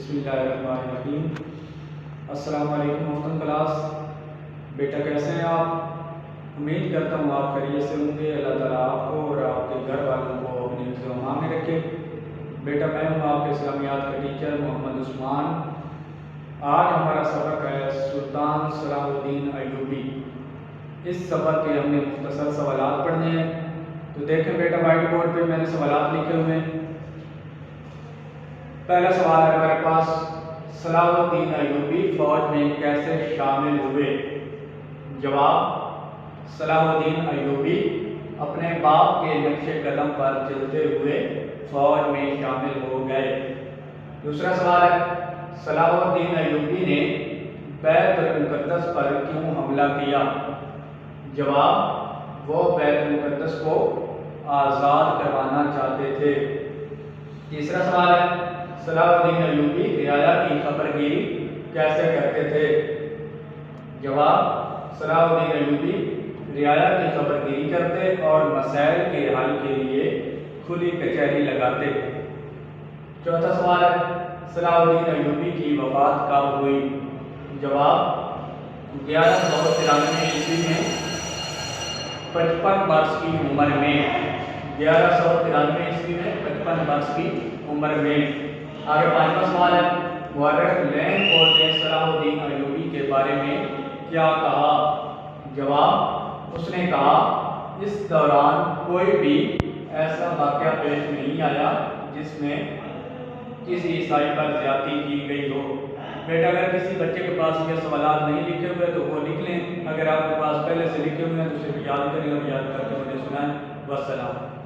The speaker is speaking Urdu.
بسم اللہ الرحمن الرحیم۔ السلام علیکم محترم کلاس، بیٹا کیسے ہیں آپ؟ امید کرتا ہوں آپ خیریت سے ہوں گے۔ اللہ تعالیٰ آپ کو اور آپ کے گھر والوں کو اپنے حفظ و امان میں رکھے۔ بیٹا میں ہوں آپ کے اسلامیات کا ٹیچر محمد عثمان۔ آج ہمارا سبق ہے سلطان صلاح الدین ایوبی۔ اس سبق کے ہم نے مختصر سوالات پڑھنے ہیں، تو دیکھیں بیٹا وائٹ بورڈ پہ میں نے سوالات لکھے ہوئے ہیں۔ پہلا سوال ہے ہمارے پاس، صلاح الدین ایوبی فوج میں کیسے شامل ہوئے؟ جواب، صلاح الدین ایوبی اپنے باپ کے نقش قدم پر چلتے ہوئے فوج میں شامل ہو گئے۔ دوسرا سوال ہے، صلاح الدین ایوبی نے بیت المقدس پر کیوں حملہ کیا؟ جواب، وہ بیت المقدس کو آزاد کروانا چاہتے تھے۔ تیسرا سوال ہے، صلاح الدین ایوبی رعایا کی خبر گیری کیسے کرتے تھے؟ جواب، صلاح الدین ایوبی رعایا کی خبر گیری کرتے اور مسائل کے حل کے لیے کھلی کچہری لگاتے۔ چوتھا سوال ہے، صلاح الدین ایوبی کی وفات کب ہوئی؟ جواب، 1193 عیسوی میں 55 برس کی عمر میں۔ 1193 عیسوی میں 55 برس کی عمر میں۔ آگے پانچواں سوال ہے، مورخ لین فورڈ نے صلاح الدین ایوبی کے بارے میں کیا کہا؟ جواب، اس نے کہا، اس دوران کوئی بھی ایسا واقعہ پیش نہیں آیا جس میں کسی عیسائی پر زیادتی کی گئی ہو۔ بیٹا اگر کسی بچے کے پاس یہ سوالات نہیں لکھے ہوئے تو وہ لکھ لیں، اگر آپ کے پاس پہلے سے لکھے ہوئے ہیں تو صرف یاد کریں اور یاد کر کے مجھے سنائیں۔ والسلام۔